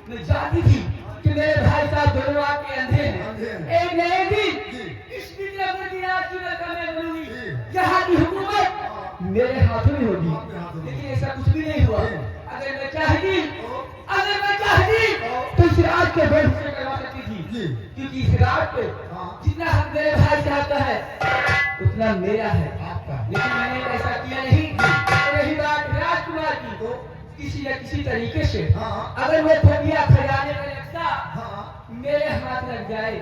मैं जानती थी कि मेरे भाई साहब दोनों आपके अंधे हैं। एक न एक दिन इस विक्रम की राज की लड़का मैं बनूंगी। यहाँ की हुकूमत मेरे हाथों में होगी। लेकिन ऐसा कुछ भी नहीं हुआ। अगर मैं चाहती तो इस राज के बेड़ से करवा सकती थी, क्योंकि इस राज पे जितना हक मेरे भाई साहब का है उतना मेरा है। लेकिन मैंने ऐसा किया नहीं। रही बात राजकुमार की, तो किसी न किसी तरीके से अगर मैं खोबिया खजाने का नक्शा मेरे हाथ लग जाए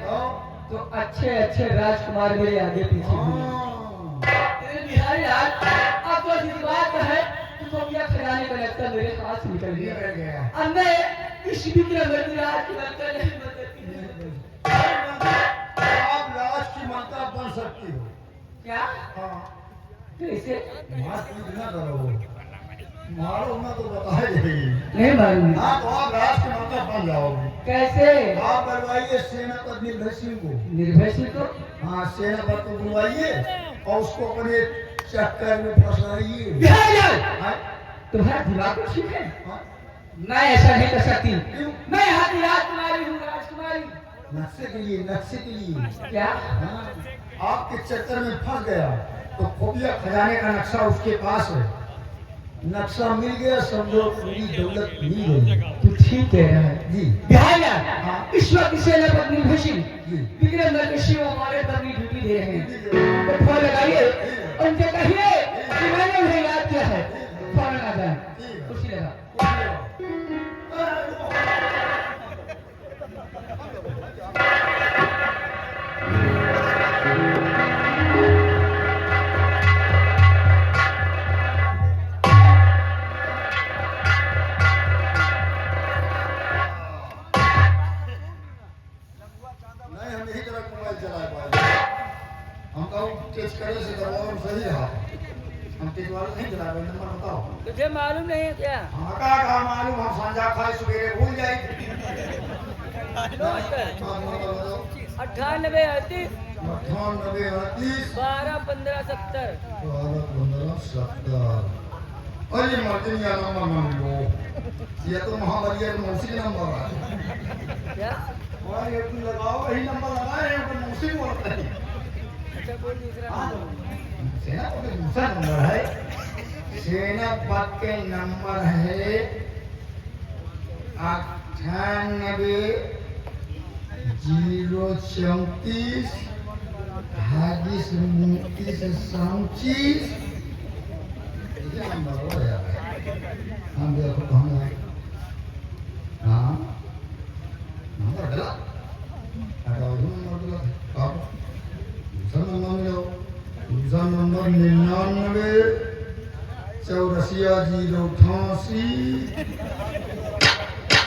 तो अच्छे अच्छे राजकुमार मेरे आगे पीछे बिहारी राज अब तो इस बात है कि खोबिया खजाने का नक्शा मेरे हाथ से निकल गया। अब मैं इस विक्रम राज की मंत्र नहीं बन सकती। आप राज की माता बन सकती हो क्या? कैसे? ना करो, मारो ना तो बताए नहीं मालूम। हाँ तो आप राज की माता बन जाओगे। कैसे? आप करवाइए सेनापति निर्भय सिंह को। निर्भय सिंह को? हाँ सेनापति को बुलवाइए और उसको अपने चक्कर में फंसाइए। तुम्हारा दिमाग तो ठीक है। मैं ऐसा नहीं कर सकती। मैं यहाँ की राजकुमारी हूँ, राजकुमारी। नक्शे के लिए क्या? आपके चक्कर में फंस गया तो खोबिया खजाने का नक्शा उसके पास है। नक्शा मिल गया समझो पूरी दौलत मिल गई। तू ठीक कह रहा है जी। बिहार इस वक्त सेनापति निर्भय सिंह विक्रम शिव हमारे पर ड्यूटी दे रहे हैं। तो फोन लगाइए उनसे कहिए कि मैंने उन्हें याद किया है। फोन लगा जाए कुर्सी लगा। तुझे मालूम नहीं है क्या? मालूम हम संजा खाए सवेरे भूल जाए। 98 38 12 15 70। अरे मर्दिया नंबर मान लो, ये तो महावरिया मौसी का नंबर है। क्या? और ये तुम लगाओ, वही नंबर लगाए हैं तो मौसी बोलते हैं। अच्छा कोई दूसरा सेनापति का दूसरा नंबर है। सेनापति के नंबर है 98 034 28 29 नंबर हो यार। हम देखो कहाँ है। हाँ नंबर गलत हटाओ, नंबर गलत आप दूसरा नंबर मिलाओ। दूसरा नंबर 99 84 088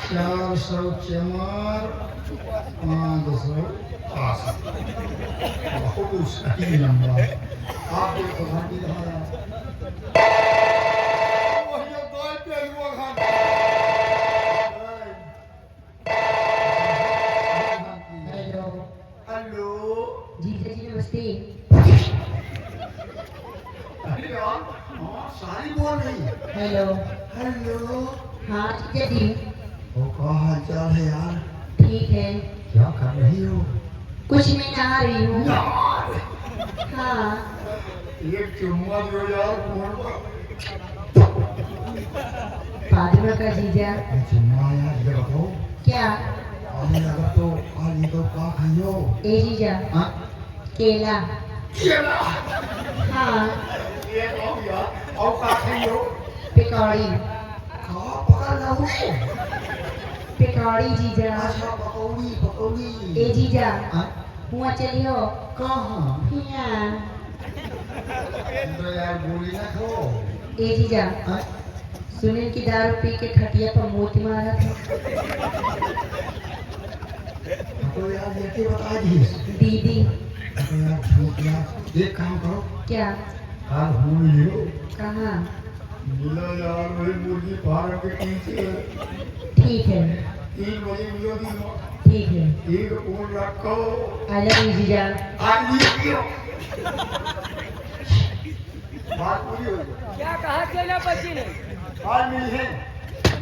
404 580। बहुत सही नंबर। आप देखो घंटी कहाँ सारी बोल रही है। हेलो हेलो हाँ जीजा जी। वो क्या हाल चाल है यार? ठीक है। क्या कर रही हो? कुछ नहीं नहा रही हूँ। हाँ एक चुम्मा दो यार फोन पर। फातिमा का जीजा। चुम्मा यार ये बताओ क्या? आने लगा तो आज तो क्या खाइयो? ए जीजा हाँ केला। केला। हाँ ये आओ यार और क्या खाइयो? पिकौड़ी। कहाँ पका लाओगे? पिकौड़ी जीजा। अच्छा पकौड़ी पकौड़ी। ए जीजा हाँ हुआ चलियो। कहाँ? यहाँ। तो यार गोली ना खो। ए जीजा हाँ सुनील की दारू पी के खटिया पर मोती मारा था। तो यार ये बता दी दीदी। तो यार झूठ यार एक काम करो। क्या? हाल हो मिलो। कहाँ? मिलो यार वही मुर्गी फार्म के पीछे। ठीक है 3 बजे मिलो दिनो। ठीक है। एक फोन रखो। आई लव यू जीजा। आज ये पियो। बात पूरी हो गई। क्या कहा सेनापति ने? आज मिली है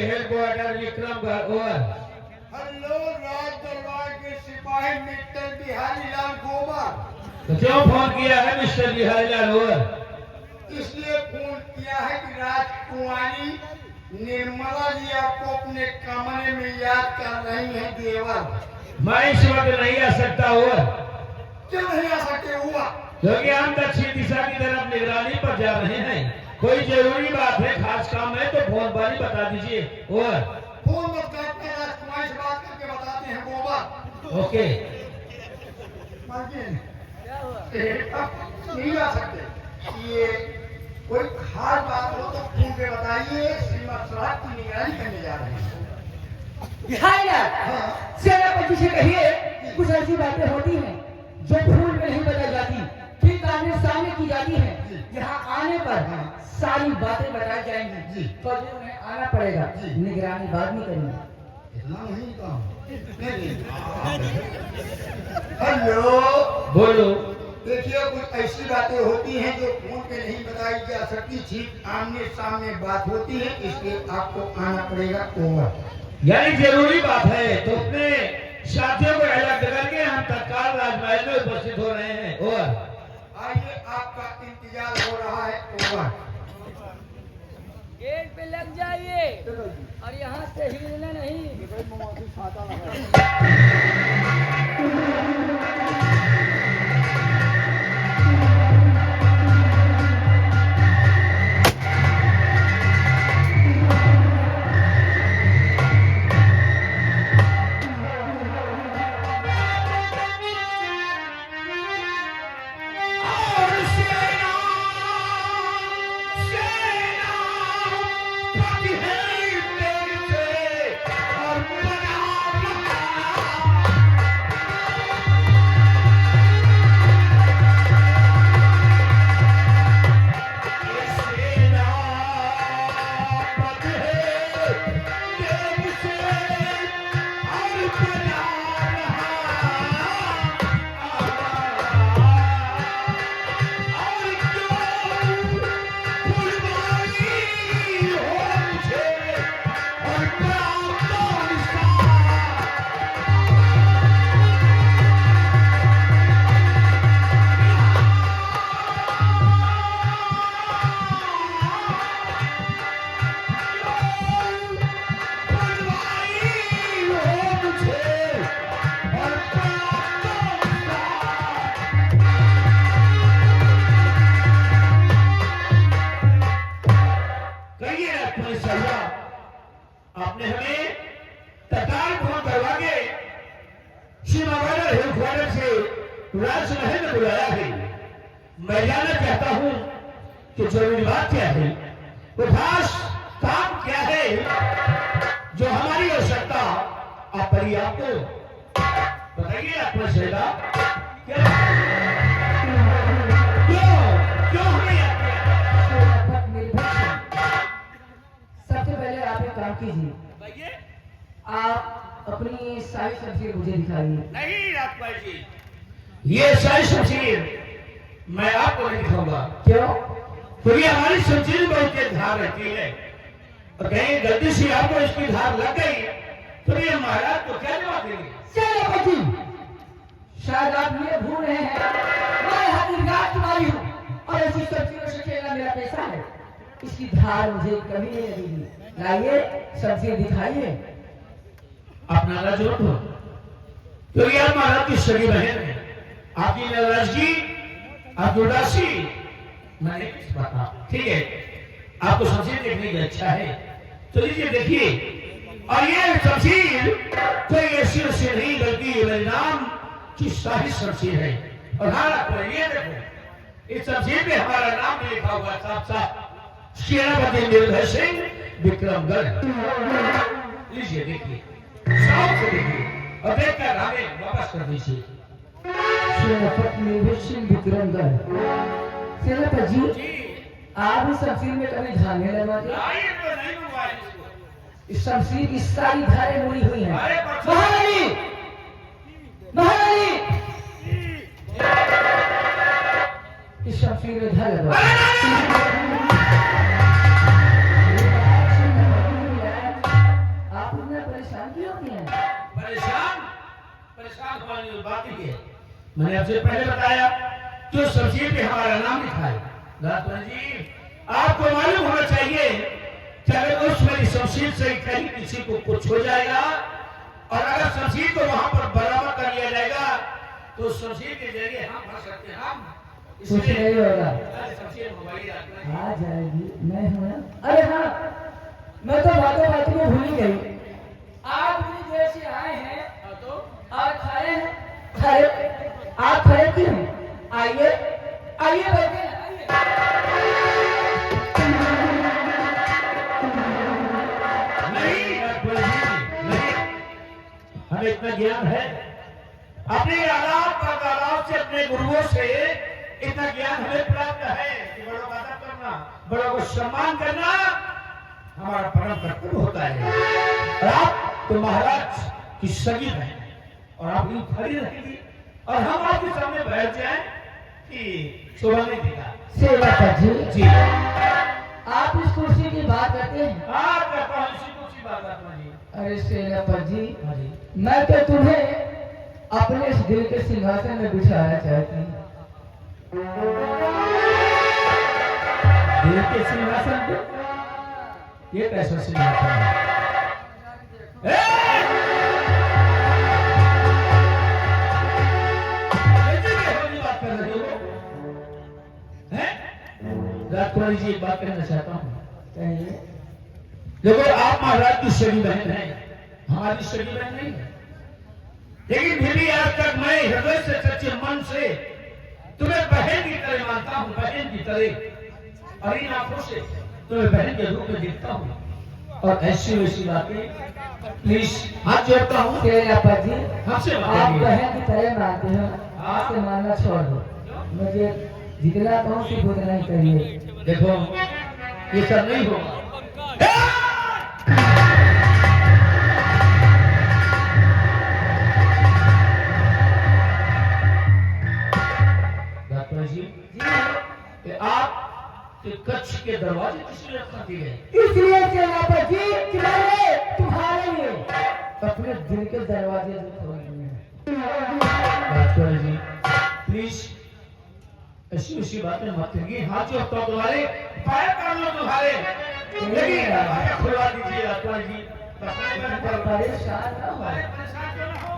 हेडक्वार्टर विक्रमगढ़ ओवर। हेलो, राज दरबार के सिपाही मिस्टर बिहारी लाल गोबर। तो क्यों फोन किया है मिस्टर बिहारी लाल ओवर? इसलिए फोन किया है कि राजकुमारी निर्मला जी आपको अपने कमरे में याद कर रही हैं देवर। मैं इस वक्त नहीं आ सकता ओवर, क्यों नहीं आ सकते हुआ? क्योंकि हम दक्षिण दिशा की तरफ निगरानी पर जा रहे हैं। कोई जरूरी बात है, खास काम है तो फोन पर ही बता दीजिए ओवर। फोन मत करके राजकुमारी से बात करके बताते हैं गोबर। ओके। नहीं आ सकते। ये कोई खास बात हो तो फोन पे बताइए। श्रीमद साहब की निगरानी करने जा रहे हैं। बिहारी लाल, सेनापति से कहिए कुछ ऐसी बातें होती हैं जो फोन में नहीं बताई जाती, ठीक आमने सामने की जाती है। यहाँ आने पर सारी बातें बताई जाएंगी, तो उन्हें आना पड़ेगा। निगरानी बाद में करेंगे। इतना नहीं काम। हेलो, बोलो। देखिए, कुछ ऐसी बातें होती हैं जो फोन पे नहीं बताई जा सकती, ठीक आमने सामने बात होती है, इसलिए आपको आना पड़ेगा ओवर। यानी जरूरी बात है तो अपने साथियों को अलग करके हम तत्काल राजमहल में उपस्थित हो रहे हैं ओवर। आइए, आपका इंतजार हो रहा है ओवर। गेट पे लग जाइए और यहाँ से हिलना नहीं। आपने हमें तत्काल फोन करवा के हेडक्वार्टर से राजमहल में बुलाया है। मैं जानना चाहता हूँ कि जरूरी बात क्या है, वो खास काम क्या है जो हमारी आवश्यकता आप पर ही आपको बताइए। आपको सेवा क्यों क्यों हमें याद किया? सबसे पहले आप एक काम कीजिए, आप अपनी सारी शमशीर मुझे दिखाइए। नहीं राजपाल जी, ये सारी शमशीर मैं आपको नहीं दिखाऊंगा। क्यों? क्योंकि हमारी शमशीर में उसकी धार रहती है और कहीं गलती से आपको इसकी धार लग गई तो ये महाराज तो क्या जवाब देंगे? सेनापति, शायद आप ये भूल रहे हैं, मैं हाजिर राजकुमारी हूँ और ऐसी शमशीरों से खेलना मेरा पेशा है। इसकी धार मुझे कभी नहीं लगेगी। लाइए शमशीर दिखाइए। आप नाराज मत हो, क्योंकि आप महाराज की सगी बहन है। आपकी नाराजगी, आपकी उदासी मैंने कुछ पता, ठीक है? आपको शमशीर देखने की इच्छा है तो लीजिए देखिए। और ये शमशीर कोई ऐसी से नहीं बल्कि मेरे नाम की शाही शमशीर है। और हाँ आपको ये देखो, इस शमशीर पे हमारा नाम भी लिखा हुआ साफ साफ, सेनापति निर्भय सिंह विक्रमगढ़। लीजिए देखिए, साफ से देखिए और देखकर हमें वापस कर दीजिए। सेनापति निर्भय सिंह विक्रमगढ़। सेनापति जी, आप इस शमशीर में कभी धार नहीं लगवाते? इस शमशीर की सारी धारें मुड़ी हुई हैं। महारानी, महारानी, इस शमशीर में धार लगवा। क्यों किए? परेशान परेशान होने की बात ही है। मैंने आपसे पहले बताया कि उस शमशीर पे हमारा नाम लिखा है। राजकुमार जी, आपको मालूम होना चाहिए कि अगर उस मेरी शमशीर से कहीं किसी को कुछ हो जाएगा और अगर शमशीर को वहां पर बराबर कर लिया जाएगा तो शमशीर के जरिए हम फंस सकते हैं। हम कुछ नहीं होगा, शमशीर मोबाइल आ जाएगी। मैं हूँ ना। अरे हाँ, मैं तो बातों बातों में भूल ही गई। आप भी जैसे आए हैं तो और खड़े हैं। खड़े? आप खड़े क्यों हैं? आइए आइए बैठिए, नहीं नहीं, हमें इतना ज्ञान है अपने आलाप से अपने गुरुओं से इतना ज्ञान हमें प्राप्त है कि बड़ों का अदब करना, बड़ों को सम्मान करना हमारा परम कर्तव्य होता है। और आप तो महाराज की सगी है और आप यूं खड़ी रहेंगी और हम आपके सामने बैठ जाएं कि शोभा नहीं देगा। सेवा जी। जी आप इस कुर्सी की बात करते हैं? हाँ, करता हूँ इसी कुर्सी बात करता हूँ जी। अरे सेनापति जी, हाँ जी, मैं तो तुम्हें अपने इस दिल के सिंहासन में बिठाना चाहती हूँ। दिल के सिंहासन पे? ये कैसा सिंहासन है? बात कर रहे हो? राजकुमार जी, एक बात कहना चाहता हूँ। कहिए। देखो, आप महाराज की सगी बहन है, हमारी सगी बहन नहीं है, लेकिन फिर भी आज तक मैं हृदय से सच्चे मन से तुम्हें बहन की तरह मानता हूँ, बहन की तरह, और इन आंखों से तुम्हें बहन के रूप में देखता हूँ। और ऐसी वैसी बातें प्लीज हाथ जोड़ता हूँ सेनापति जी, हमसे आप बताइए। बहन की तरह मानते हो, आज से मानना छोड़ दो। मुझे जितना कहूँ सिर्फ उतना ही कहिए। देखो, ये सब नहीं होगा। डॉक्टर जी, ये आप के कच्छ के दरवाजे किसने रखा दिए? इसलिए सेनापति जी कि मैंने तुम्हारे लिए अपने दिल के दरवाजे जो खोल दिए हैं। डॉक्टर जी, प्लीज ऐसी ऐसी बातें मत करिए। हाथ जो तो तुम्हारे पैर कर लो तुम्हारे, लेकिन दरवाजा खुलवा दीजिए डॉक्टर जी। परेशान ना हो। परेशान क्यों ना हो?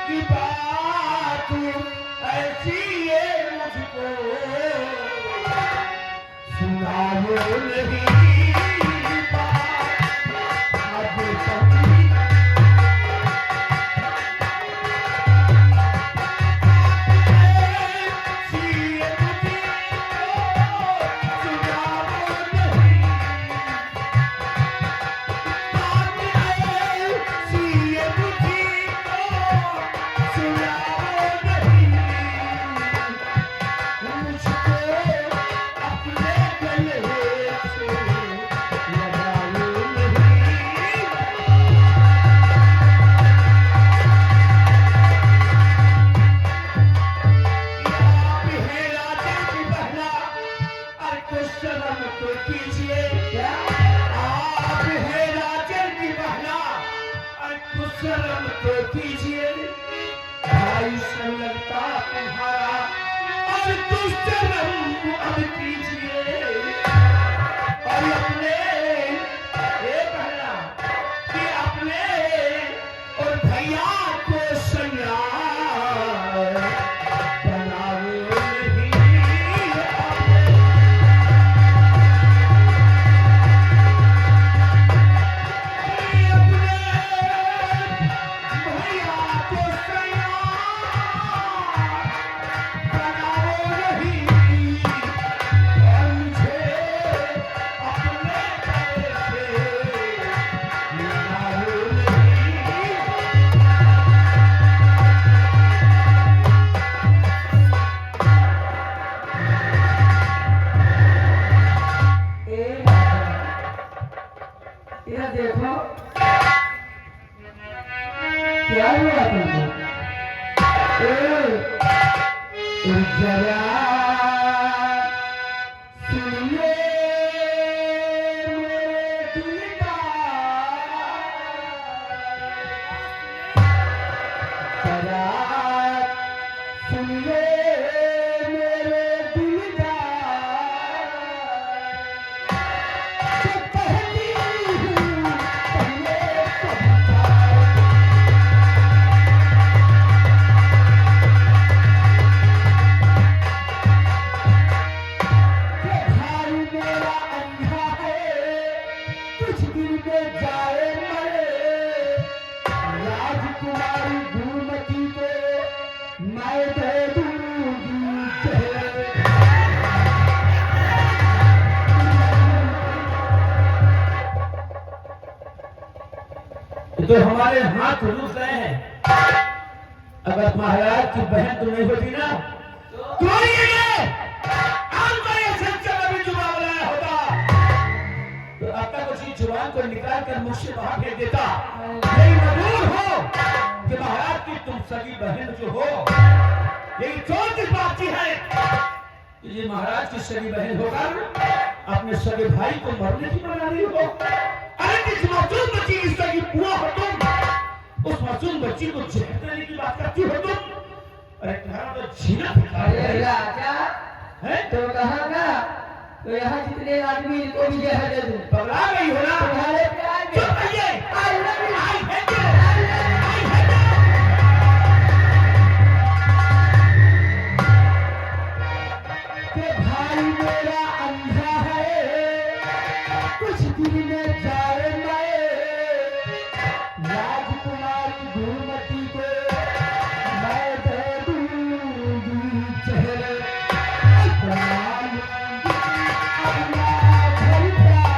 की बात ऐसी है मुझको सुनाओ नहीं बात अब तक शर्म तो कीजिए भाई लगता तुम्हारा और दुष्कर्म अब कीजिए और अपने ये कहना कि अपने और भैया को संज्ञा बनाओ नहीं यह देखो क्या हुआ तुमको जरा सुनिए मेरे दिल का जरा सुनिए मेरे दिल का राजकुमारी गुरुमती को मैं दे दूंगी तो हमारे हाथ रुक गए हैं। अगर महाराज की बहन तो नहीं होती ना तो ये अभी जुबान बनाया होता तो अब तक उसी जुबान को निकाल कर मुझ से बाहर फेंक देता। यही मजबूर हो कि महाराज की तुम सगी बहन जो हो यही चोर की बात है कि ये महाराज की सगी बहन होकर अपने सगे भाई को मरने की बना रही हो। अरे किस मासूम बच्ची की सगी बुआ हो तुम, उस मासूम बच्ची को जहर देने की बात करती हो तुम। अरे तुम्हारा तो जीना अरे राजा है तो कहा ना तो यहाँ जितने आदमी इनको भी जहर दे दूं पगला गई हो ना तुम्हारे प्यार में चुप रहिए। I love you. I hate you. I hate you. कि भाई मेरा अंधा है कुछ दिन में जाए मैं राजकुमारी गुरुमती को मैं दे दूंगी चेहरे अपना घर प्यार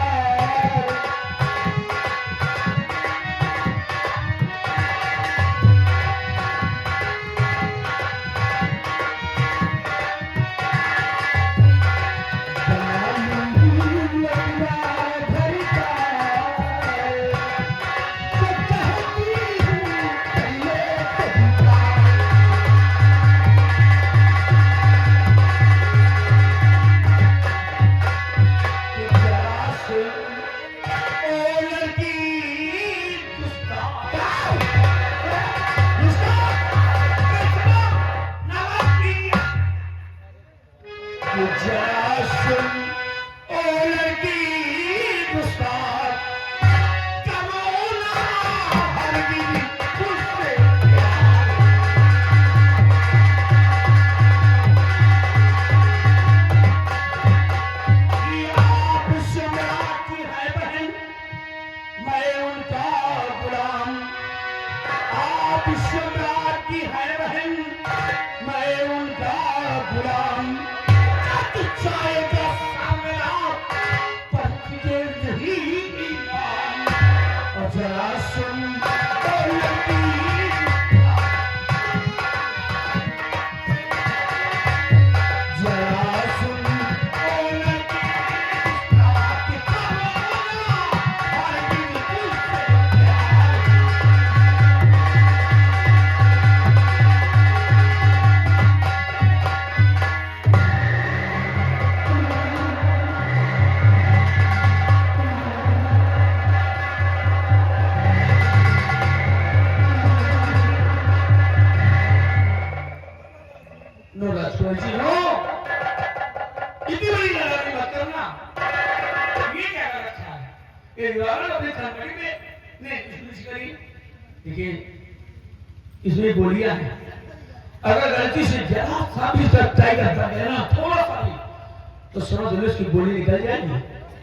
सम्राट की है बहन, मैं उनका गुलाम। तू चाहेगा सामना, पर तुझे नहीं ईमान। और जरा सुन ओ लड़की, जरा सुन ओ लड़की, कि करोना हर दिन तुझसे प्यार। नो राजकुमार जी नो, इतनी बड़ी लड़ाई मत करना। ये क्या कर रखा है? ये दीवार अपनी खनपड़ी में ने इसमें करी। देखिए इसमें गोलियां हैं, अगर गलती से जरा सा भी ट्राई करता है ना, थोड़ा सा भी, तो समझ लो इसकी गोली निकल जाएगी।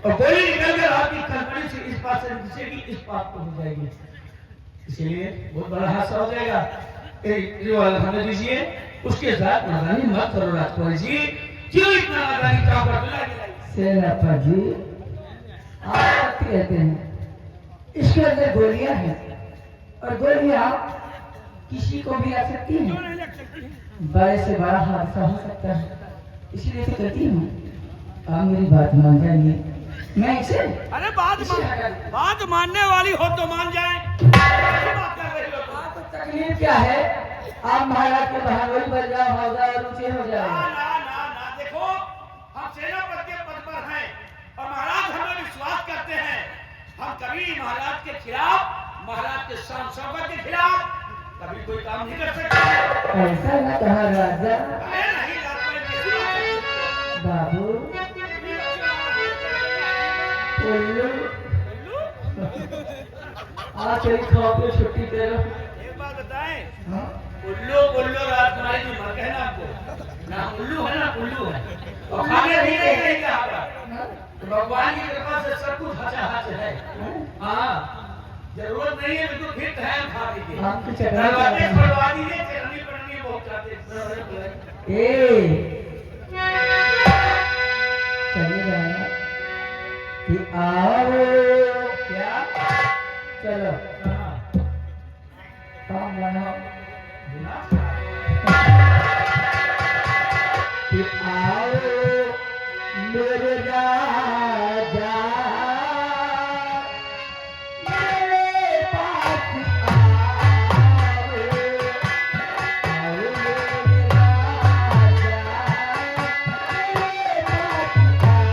और गोली निकल कर आपकी खनपड़ी से इस पास से घुसेगी, इस पास को हो जाएगी। इसलिए बहुत बड़ा हादसा हो जाएगा। जो हमें दीजिए, उसके साथ नादानी मत करो राजकुमार जी। क्यों इतना नादानी चाहते सेनापा जी, आप कहते हैं इसके अंदर गोलियां हैं, और गोलियां किसी को भी लग सकती हैं। बड़े से बड़ा हादसा हो सकता है, इसलिए तो कहती हूँ आप मेरी बात मान जाइए। मैं इसे अरे बात मानने वाली हो तो मान जाए। आपको तकलीफ क्या है? आप महाराज के बहादुर बन जाओ, हौदा और ऊंचे हो जाओ। ना देखो, हम सेनापति के पद पर हैं और महाराज हमें विश्वास करते हैं। हम कभी महाराज के खिलाफ, महाराज के शान शौकत के खिलाफ कभी कोई काम नहीं कर सकते। ऐसा न कहा राजा। नहीं बाबू उल्लू, आज तेरी खौफ को छुट्टी दे लो। एक बात बताएं, हाँ? उल्लू राजकुमारी जी मर गए ना आपको, ना उल्लू है ना उल्लू है, और खाने भी नहीं गए यहाँ पर। तो भगवान की कृपा से सब कुछ हचा है। हाँ, जरूरत नहीं है, बिल्कुल फिट है, खा लीजिए। हम तो चढ़ा दरवाजे खुलवा दीजिए, चलनी पड़नी बहुत चाहते। चले जाना कि आओ क्या, चलो काम बनाओ कि आओ मेरे राजा, मेरे पास आओ, आओ मेरे राजा, मेरे पास आओ।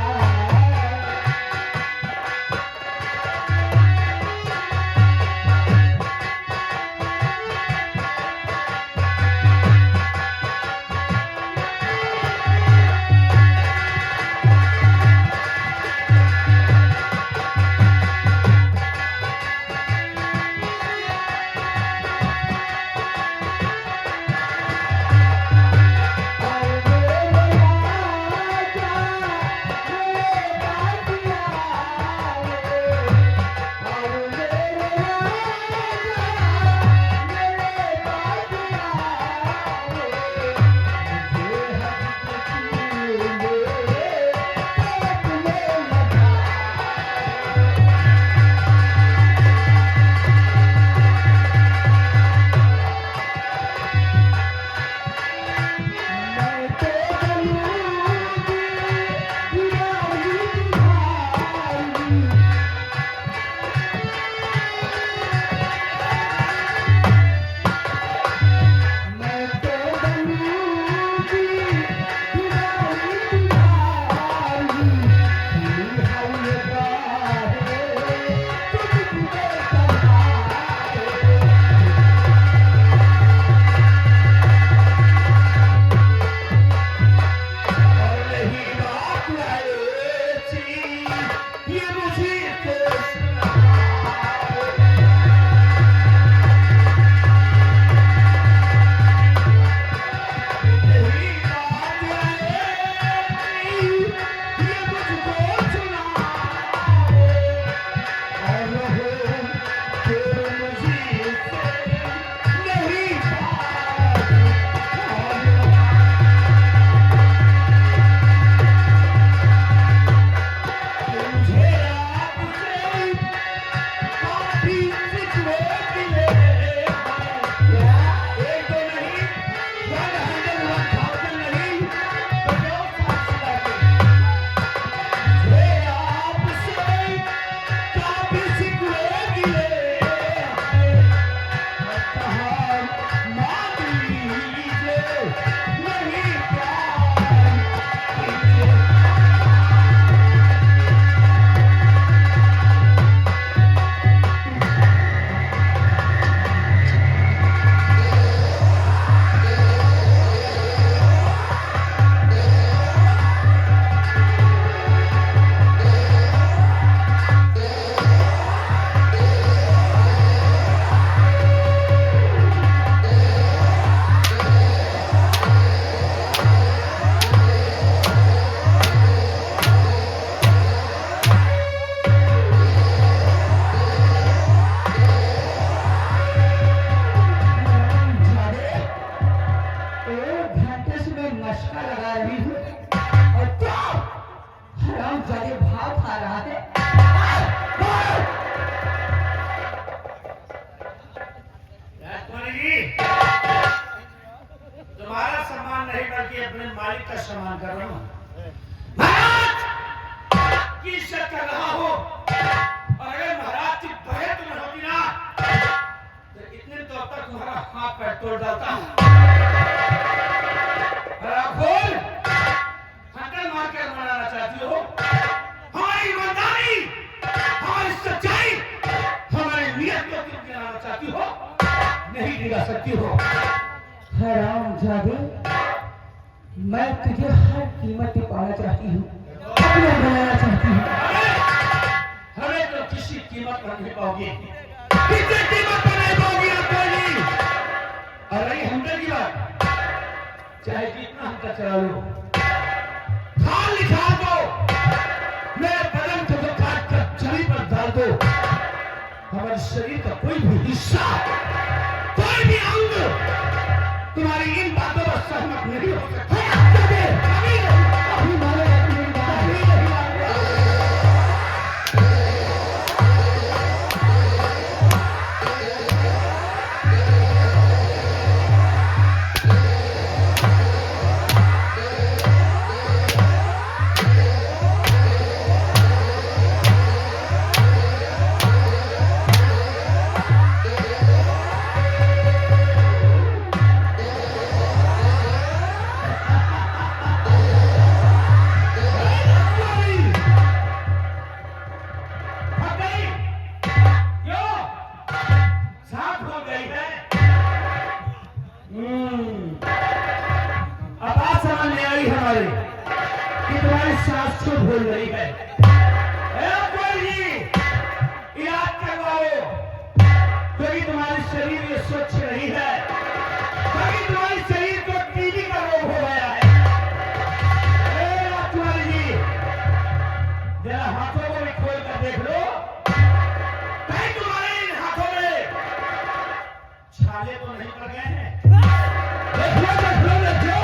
जी, तुम्हारा सम्मान नहीं बल्कि अपने मालिक का सम्मान कर रहा हूँ। महाराज की इज्जत कर रहा हूँ, और अगर महाराज की बहन तुम्हें होती ना तो इतने तो अब तक तुम्हारा हाथ पैर तोड़ डालता हूँ। हंटर मार कर मनाना चाहती हो? हमारी ईमानदारी, हमारी सच्चाई, हमारी नियत को तुम गिराना चाहती हो? नहीं गिरा सकती हो। हराम जादे, मैं तुझे हर कीमत पे पाना चाहती हूँ, अपना बनाना चाहती हूँ। हमें तो किसी कीमत पर नहीं पाओगी, किसी कीमत पर नहीं पाओगी आप कोई। और रही हंटर की बात, चाहे कितना हंटर चला लो, खाल निकाल दो, मेरे बदन को तो काट कर जमीन पर डाल दो, हमारे शरीर का कोई भी हिस्सा, कोई भी अंग तुम्हारी इन बातों पर सहमत नहीं हो सकता। कभी नहीं, अभी मानेगा तू मेरी बात? कभी नहीं मानेगा। अब बात समझ में आई हमारी कि तुम्हारी सास क्यों भूल रही है। इलाज करवाओ, क्योंकि तुम्हारी शरीर ये स्वच्छ नहीं है, क्योंकि तुम्हारे शरीर को टीबी का रोग हो गया है। राजकुमारी जी, जरा हाथों को भी खोल कर देख लो, कहीं तुम्हारे इन हाथों में छाले तो नहीं पड़ गए हैं? देख लो, देख लो, देख लो।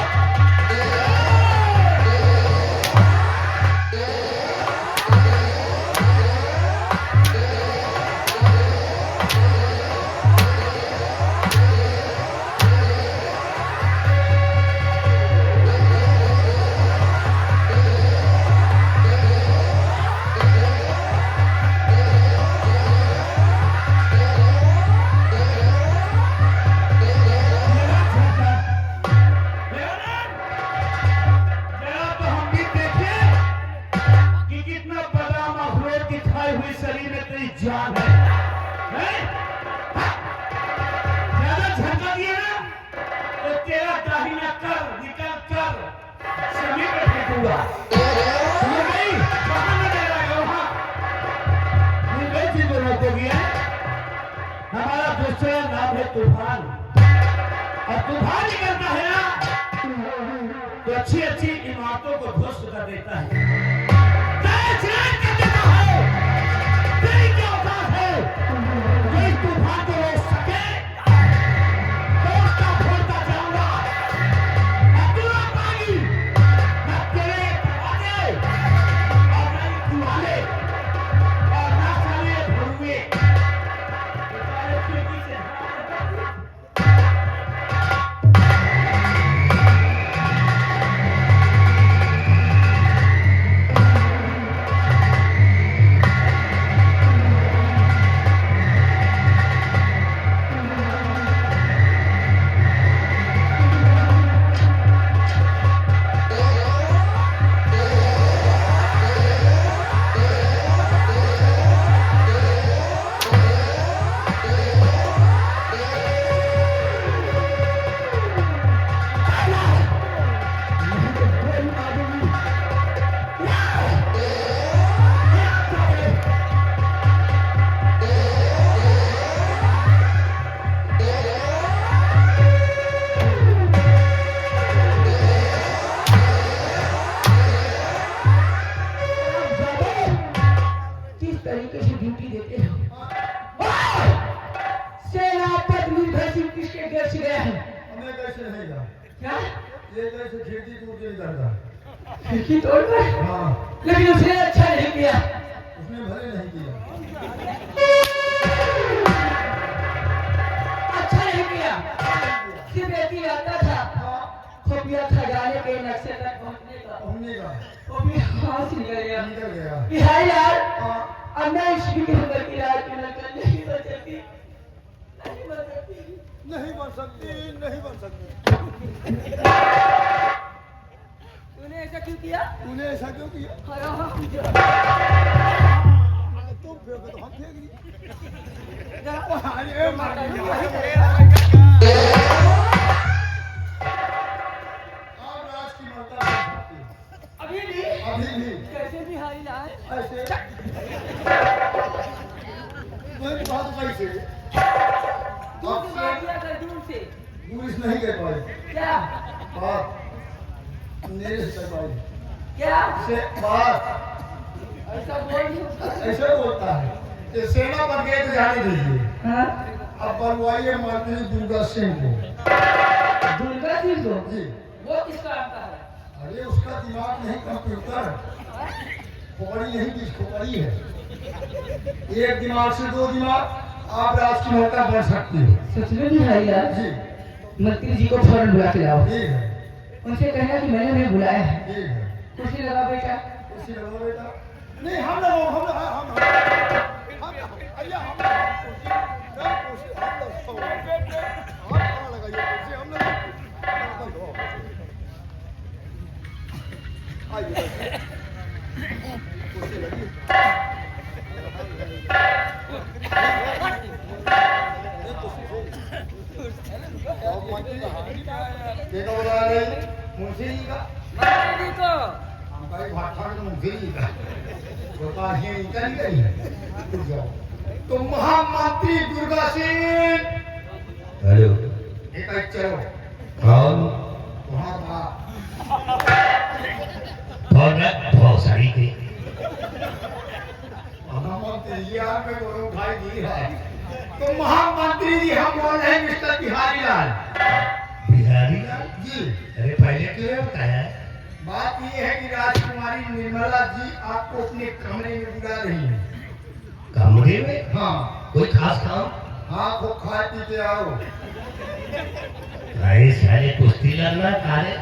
जान है, ज्यादा झटका दिया ना तो तेरा दाहिना कर निकल कर जमीन पर फेंकूंगा। समझ गई? कहां न जा रहा है वहां? मुंबई से जो रोको गया, हमारा दूसरा नाम है तूफान, और तूफान निकलता है ना तो अच्छी अच्छी इमारतों को ध्वस्त कर देता है, कर देता है। तेरी क्या औकात है जो इस तूफान को रोक सके? तोड़ता फोड़ता जाऊंगा, मैं पूरा पानी, मैं तेरे दरवाजे और मैं दीवारे और ना साले भरूंगे बेचारे खिड़की से। तरीके से ड्यूटी देते हो। सेनापत निर्भय सिंह किसके घर से गया है? हमें कैसे रहेगा? क्या? ये कैसे खिड़की टूट गई करता? खिड़की तोड़कर? हाँ, लेकिन उसने अच्छा नहीं किया। उसने भले नहीं किया। अच्छा नहीं किया। रुपया खजाने के नक्शे तक पहुंचने का पहुंचने का वो भी हाथ से निकल गया। निकल गया। बिहारी लाल हाँ, अब मैं इश्क के अंदर की राज की नकल नहीं बन सकती, नहीं बन सकती। नहीं बन सकती, नहीं बन सकती। तूने ऐसा क्यों किया? तूने ऐसा क्यों किया? तुम फेंको तो हम फेंक दिए। अरे मार दिया। आप राज की ममता बन सकती हो। अभी भी अभी भी कैसे बिहारी लाल? ऐसे कोई बात कैसे दूर से मार दिया कर, दूर से। पुलिस नहीं कर पाई क्या बात, मेरे से कर पाई क्या से बात ऐसा बोल नहीं सकता। ऐसे बोलता है कि सेना बन गए तो जाने दीजिए। हाँ? अब बनवाइए मंत्री दुर्गा सिंह को। दुर्गा सिंह को? जी, वो किस काम का है? अरे उसका दिमाग नहीं कंप्यूटर, खोपड़ी नहीं बीच खोपड़ी है। एक दिमाग से दो दिमाग, आप राज की ममता बन सकती हो। सच में बिहारी लाल? जी मंत्री जी को फौरन बुला के लाओ। ठीक है, उनसे कहना कि मैंने उन्हें बुलाया है। ठीक है। कुर्सी लगा बेटा। कुर्सी लगाओ बेटा। नहीं हम लगाओ, हम अरे हम कुर्सी हम लगाइए कुर्सी हम लगाओ। आइए कुर्सी लगी। देखो बोला रही मुंशी जी का हमारे भाषा में मुंशी जी का गोपाल जी इनका नहीं करी रुक जाओ। तो महामंत्री दुर्गा सिंह हेलो एक चलो कौन तुम्हारा बाप बहुत सारी थी महामंत्री जी आपके बोलो भाई जी है। तो महामंत्री जी हम बोल रहे हैं मिस्टर बिहारी लाल बिहारी लाल जी। अरे पहले क्यों बताया? बात ये है कि राजकुमारी निर्मला जी आपको अपने कमरे में बुला रही है। कमरे में? हाँ कोई खास काम? हाँ को खाए पी के आओ। भाई सारे कुश्ती लड़ना कारे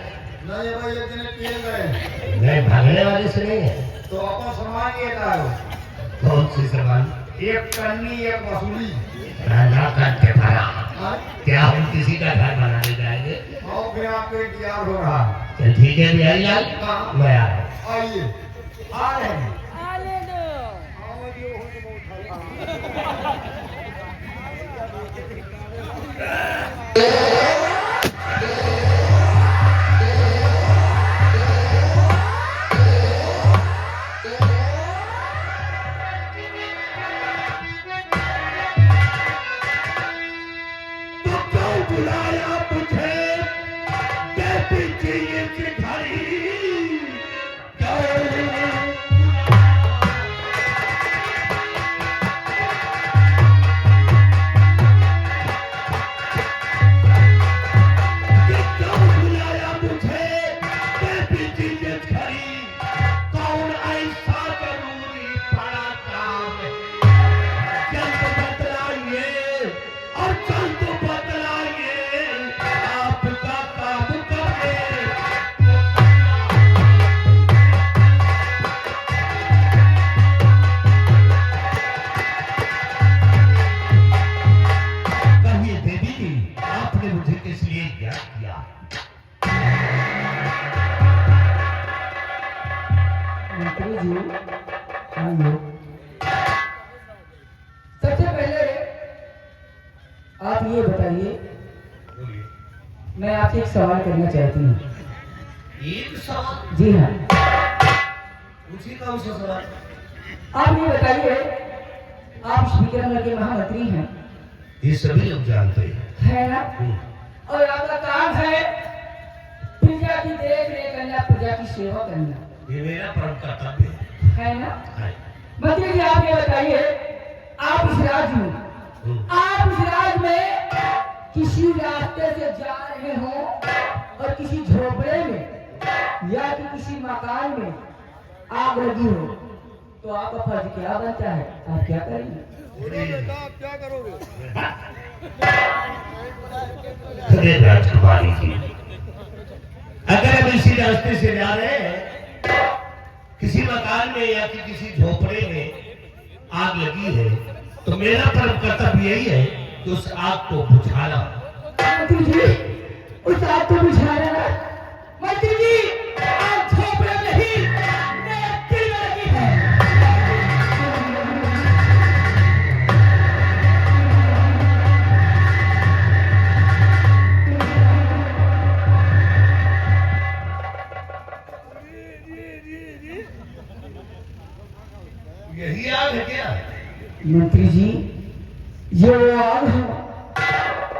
नहीं भाई एक दिन पिए गए नहीं भागने वाले से नहीं है। तो अपन सामान ये लाओ, कौन सी सामान? एक कन्नी एक मसूरी। राजा करके भरा हाँ? क्या हम किसी का घर बनाने जाएंगे? और फिर आपके इंतजार हो रहा है। चल ठीक है बिहारी लाल हाँ। मैं आ रहा हूँ। आइए आ रहे हैं। बुलाया मुझे कहती थी ये चिट्ठी बुलाया मुझे कहती थी ये खरी कौन ऐसा जरूरी बड़ा काम जल्द बतलाइए और जल्द बतलाइए आपका काम करने कहिए देवी जी आपने मुझे किस लिए याद किया? मंत्री जी आइए। सबसे पहले आप ये बताइए, बोलिए। मैं आपसे एक सवाल करना चाहती हूँ। एक सवाल जी हाँ, पूछिए कौन सा सवाल? आप ये बताइए, आप इस विक्रमनगर के महामंत्री हैं, ये सभी लोग जानते हैं। है ना? और आपका काम है प्रजा की देख रेख करना, प्रजा की सेवा करना, ये मेरा परम कर्तव्य है ना? है। मंत्री जी आप ये बताइए, आप इस राज्य में किसी रास्ते से जा रहे हो और किसी झोपड़े में या कि किसी मकान में आग लगी हो, तो आपका फर्ज क्या बनता है? आप क्या करेंगे? आप क्या करोगे? राजकुमारी जी अगर हम इसी रास्ते से जा रहे हैं, किसी मकान में या कि किसी झोपड़े में आग लगी है, तो मेरा परम कर्तव्य यही है कि उस आग को बुझाना। मंत्री जी, उस आग को बुझाना। मंत्री जी, आग झोपड़े में नहीं, मेरे दिल में लगी है। यही आग है क्या? मंत्री जी, ये वो आग है,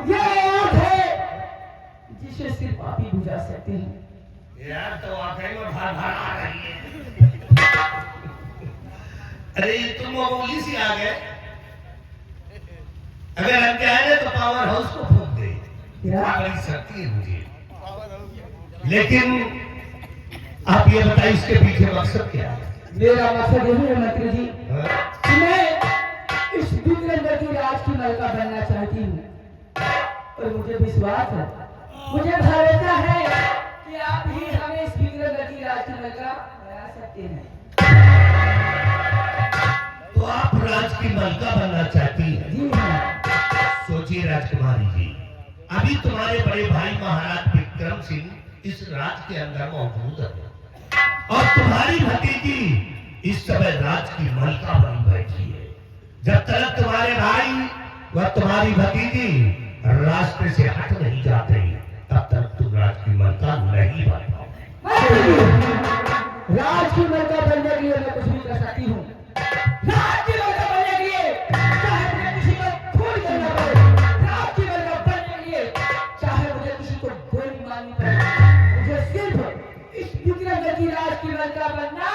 ये आग है जिसे सिर्फ आप ही बुझा सकते हैं। यार तो वाकई में भर भर आ रही है। अरे ये तुम मामूली सी आग है, अगर हम चाहे तो पावर हाउस को फूंक दे, बड़ी शक्ति है मुझे। लेकिन आप ये बताइए इसके पीछे मकसद क्या है? मेरा मकसद यही है मंत्री जी कि मैं इस विक्रमगढ़ की राजकुमार का बनना चाहती हूँ, और मुझे विश्वास है, मुझे भरोसा है कि आप ही हमें इस विक्रमगढ़ की राजकुमार का बना सकते हैं। तो आप राज की मलका बनना चाहती हैं? जी हाँ। सोचिए राजकुमारी जी, अभी तुम्हारे बड़े भाई महाराज विक्रम सिंह इस राज के अंदर मौजूद है, और तुम्हारी भतीजी इस समय राज की मलका बनी बैठी है। जब तक तुम्हारे भाई व तुम्हारी भतीजी रास्ते से हट नहीं जाते, तब तक तुम राज की मलका नहीं बन पाओगे। राज की मलका बनने के लिए मैं कुछ भी कर सकती हूँ। राज की मलका बनने के लिए चाहे मुझे किसी को खून करना पड़े, राज की मलका बनने के लिए चाहे मुझे किसी को गोली मारनी पड़े, मुझे सिर्फ इस विक्रमगढ़ की राज की मलका बनना।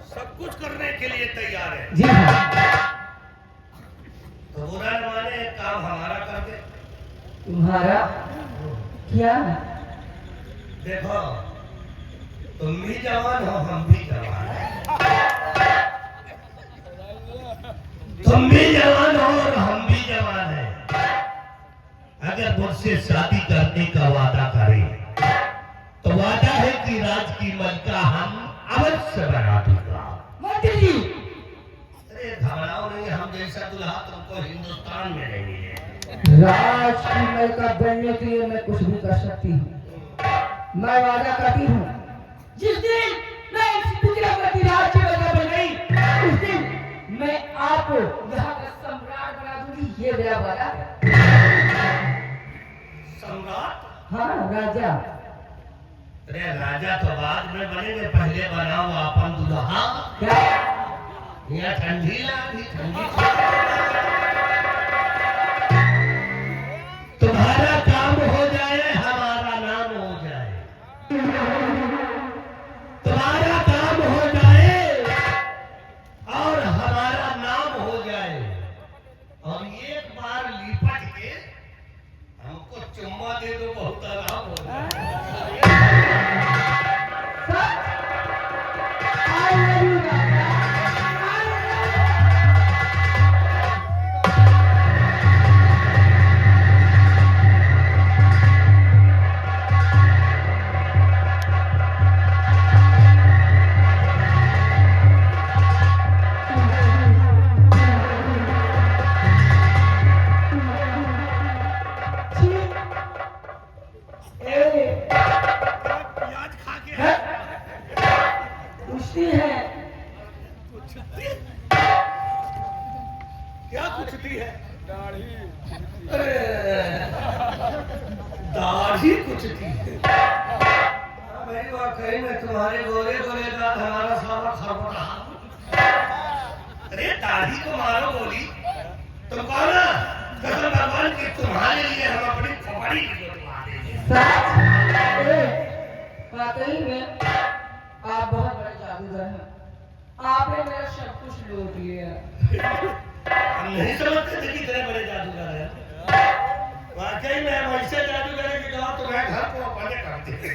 सब कुछ करने के लिए तैयार है। जी हाँ। तो बुरा न माने, काम हमारा कर दे। तुम्हारा क्या? देखो, तुम भी जवान हो, हम भी जवान हैं। तुम भी जवान हो और हम भी जवान हैं। अगर मुझसे शादी करने का वादा करें, तो वादा है कि राज की मलका हम अवश्य बना दूंगा। मंत्री जी, अरे घबराओ नहीं, हम जैसा दुल्हा तुमको हिंदुस्तान में नहीं मिले। राज की मलका बनने के लिए मैं कुछ भी कर सकती हूँ। मैं वादा करती हूँ, जिस दिन मैं इस विक्रमगढ़ की राज की मलका बन गई, उस दिन मैं आपको यहाँ का सम्राट बना दूंगी। ये मेरा वादा है। सम्राट? हाँ, राजा। अरे राजा तो बाद में बनेंगे, पहले बनाओ अपन दुल्हा। क्या? यहाँ ठंडी लगी, ठंडी। तुम्हारा काम हो जाए, हमारा नाम हो जाए। तुम्हारा काम हो जाए और हमारा नाम हो जाए, और एक बार लिपट के हमको चुम्मा दे दो, बहुत आराम हो जाए। I love you, राजा। प्याज खा के कुश्ती है। क्या कुछती है? दाढ़ी कुचती है। मेरी वाकई में तुम्हारे गोरे गोरे का हमारा सारा खरबटा। अरे दाढ़ी को मारो गोली, तुम कहो ना कसम भगवान की, तुम्हारे लिए हम अपनी खोपड़ी की गोली देंगे। वाकई में आप बहुत बड़े जादूगर हैं। आपने मेरा सब कुछ लूट लिया। हम नहीं समझते थे कि इतने बड़े जादूगर हैं। वाकई में हम ऐसे जादूगर हैं कि कहा तुम्हारे घर को अपने करते हैं।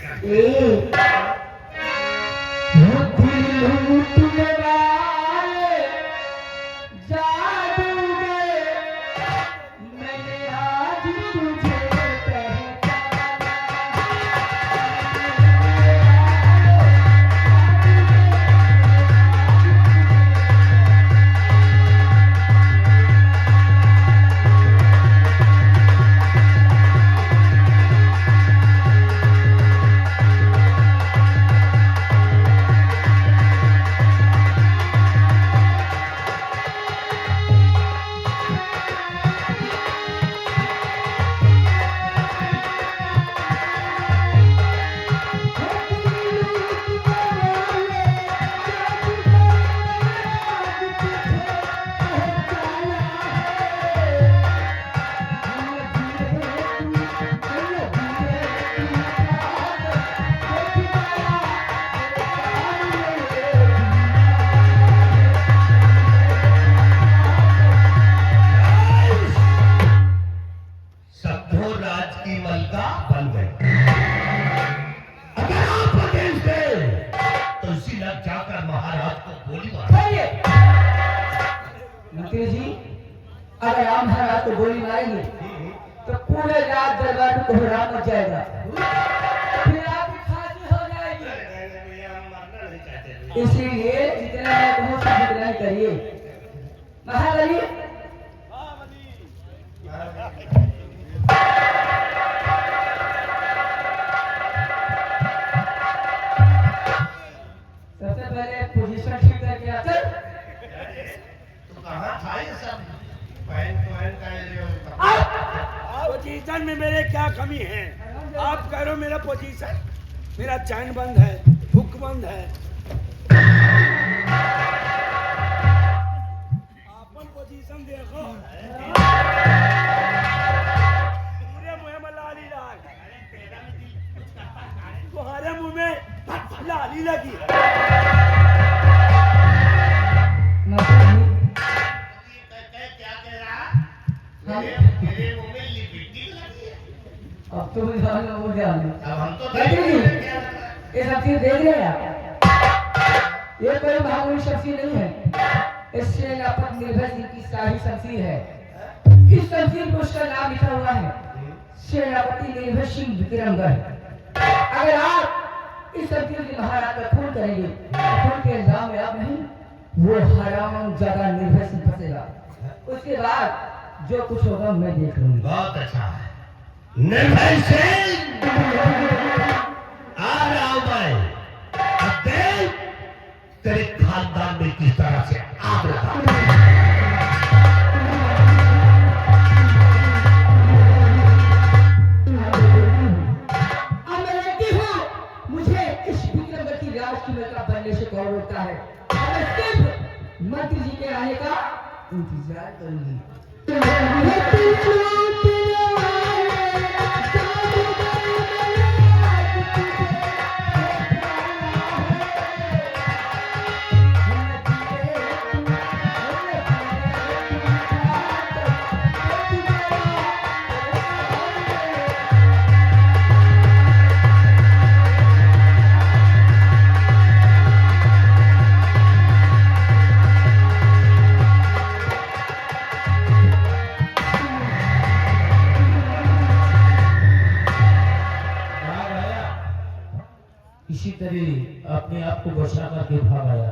बुद्धि लूटने वाले जादूगर, मैंने आज तुझे अगर राम महाराज को गोली मारेंगे तो पूरे रात दरबार में कोहरा मच जाएगा, फिर आपकी फांसी हो जाएगी। इसलिए जितना है तुम उतना ही करिए। महाराज सबसे पहले पोजीशन ठीक करके आकर तो कहाँ था ये सब पैन का ये पोजीशन में मेरे क्या कमी है? आप कह रहे हो मेरा पोजीशन, मेरा चैन बंद है, हुक बंद है। अपन पोजीशन देखो, पूरे मुंह में लाली लाल, तुम्हारे मुंह में लाली लगी। क्या कह रहा? मेरे मुंह में लिपटी लगी है। अब तो हो गया अब हम तो ये सब चीज देख रहे हैं आप। ये कोई मामूली शमशीर नहीं है, इससे लापत निर्भय सिंह की शाही शमशीर है। इस शमशीर पर उसका नाम लिखा हुआ है सेनापति निर्भय सिंह विक्रमगढ़। अगर आप इस शमशीर के महाराज का खून करेंगे तो खून के इल्जाम में आप नहीं, वो हराम ज्यादा निर्भय सिंह फंसेगा। उसके बाद जो कुछ होगा मैं देख लूंगी। बहुत अच्छा है। निर्भय सिंह आ रहा हूं मैं। अब देख तेरे खानदान में किस तरह से आग लगा। अब मैं रहती हूँ, मुझे इस विक्रमगढ़ की राजकुमार का बनने से कौन रोकता है? मैं सिर्फ मंत्री जी के आने का इंतजार करूंगी। किसी तरह अपने आप को बचा करके भाग आया।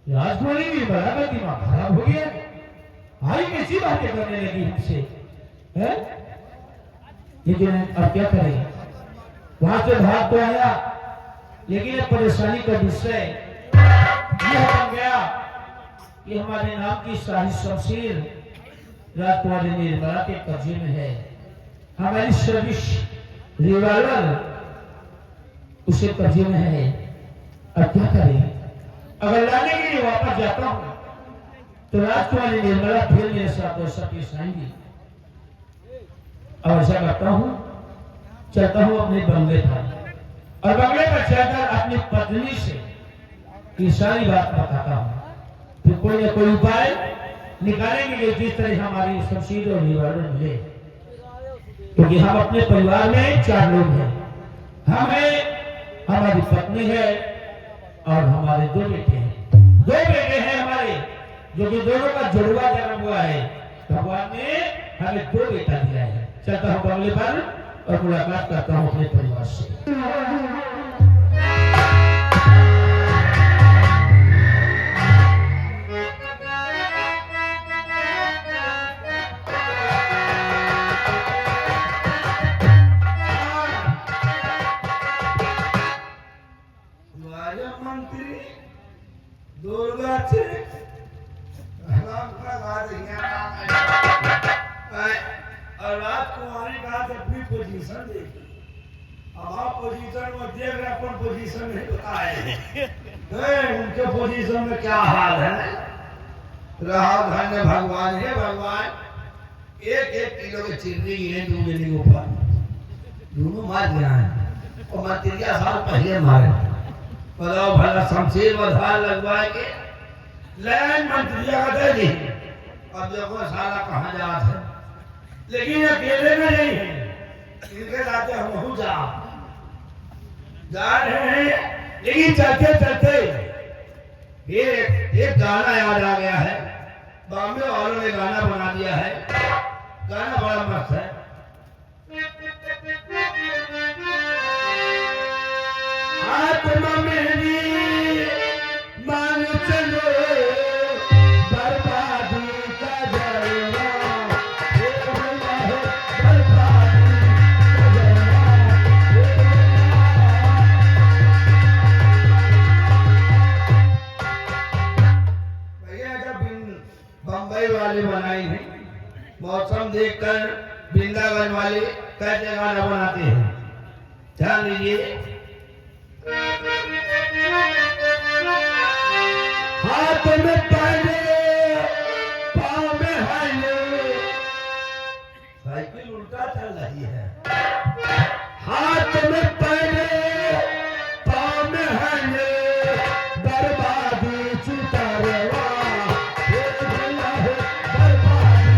राजकुमारी भी बराबर दिमाग खराब हो गया। भाई कैसी बातें करने लगी हमसे, है? लेकिन अब क्या करें? वहां से भाग तो आया, लेकिन अब परेशानी का विषय यह बन गया कि हमारे नाम की शाही शमशीर राजकुमारी निर्मला के कब्जे में है। हमारी सर्विस रिवॉल्वर उसे कब्जे में है। अब क्या करें? अगर लाने के लिए वापस जाता हूं तो राजकुमारी निर्मला फिर मेरे साथ ऐसा पेश आएंगी। अब ऐसा करता हूं, चलता हूं अपने बंगले पर और बंगले पर चलकर अपनी पत्नी से ये सारी बात बताता हूं। फिर कोई ना कोई उपाय निकालेंगे जिस तरह हमारी शमशीर और रिवॉल्वर मिले, क्योंकि हम अपने परिवार में 4 लोग हैं। हम हैं, हमारी पत्नी है और हमारे 2 बेटे हैं। 2 बेटे हैं हमारे, जो कि दोनों का जुड़वा जन्म हुआ है। भगवान ने हमें 2 बेटा दिया है। चलता हूँ बंगले पर और मुलाकात करता हूँ अपने परिवार से। मंत्री दुर्गा से और राजकुमारी का अपनी पोजीशन देखी। अब आप पोजीशन में देख रहे, अपन पोजीशन नहीं बताए। उनके पोजीशन में क्या हाल है? रहा धन्य भगवान है। भगवान 1-1 किलो की चिन्नी इन्हें दूंगे नहीं ऊपर, दोनों मार दिया है और मंत्रिया साल पहले मारे। बताओ भला शमशीर बधार लगवाए के लैन मंत्रिया का दे दी। अब देखो साला कहाँ जात है, लेकिन अकेले में नहीं है, इनके साथ हम जा रहे हैं। लेकिन चलते चलते एक गाना याद आ गया है। बॉम्बे वालों ने गाना बना दिया है, गाना बड़ा मस्त है। आत्मा मेरी मान चलो बर्बादी का जलवा, हे भैया हे बर्बादी का जलवा, भैया जब बम्बई वाले बनाई है, मौसम देखकर वृंदावन वाले कैसे गाना बनाते हैं, ध्यान दीजिए। हाथ में पहले पाँव में हाले, साइकिल उल्टा चल रही है। हाथ में पहले पाँव में हाले, बर्बादी चुतारवा, हे भैया हे बर्बादी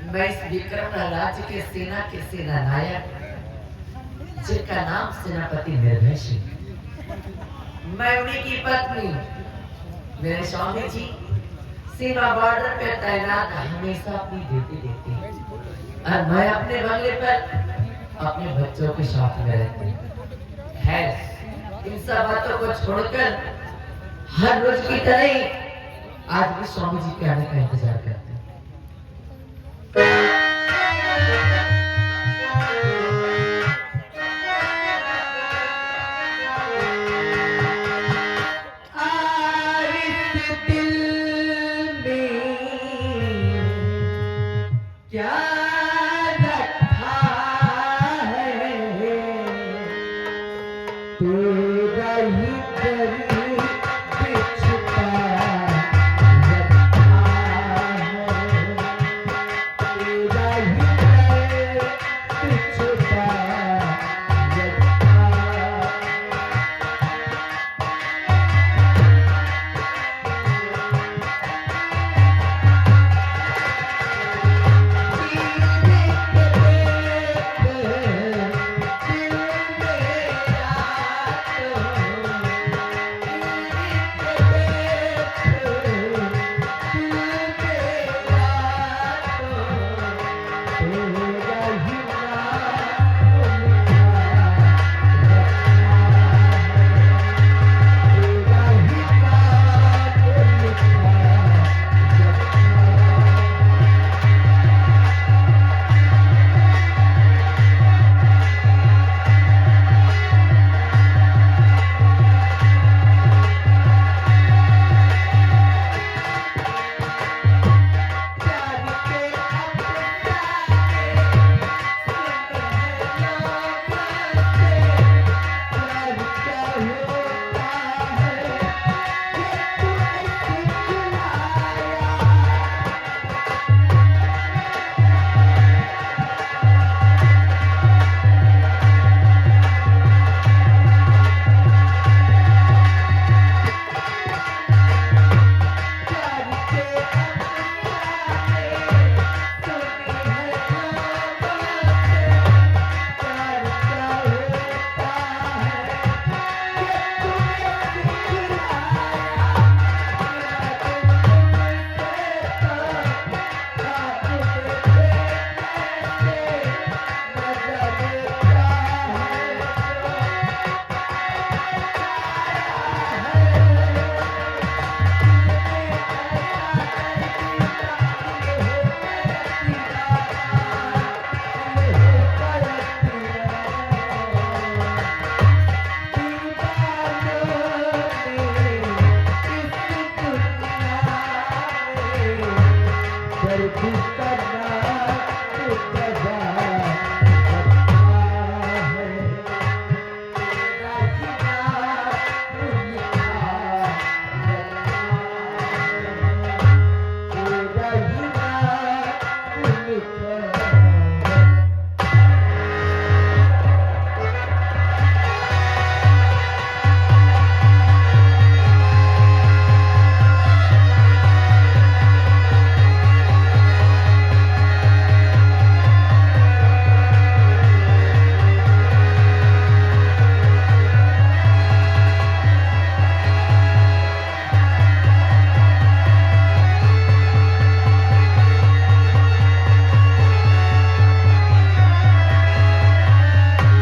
मैं इस विक्रम राज्य के सेना के सेना नायक, जिनका नाम सेनापति निर्भय सिंह, मैं उन्हीं की पत्नी, मेरे स्वामी जी सीमा बॉर्डर पे तैनात हमेशा अपनी ड्यूटी देती है, और मैं अपने बंगले पर अपने बच्चों के साथ में रहती हूँ। खैर, इन सब बातों को छोड़कर हर रोज की तरह आज भी स्वामी जी के आने का इंतजार करते हैं।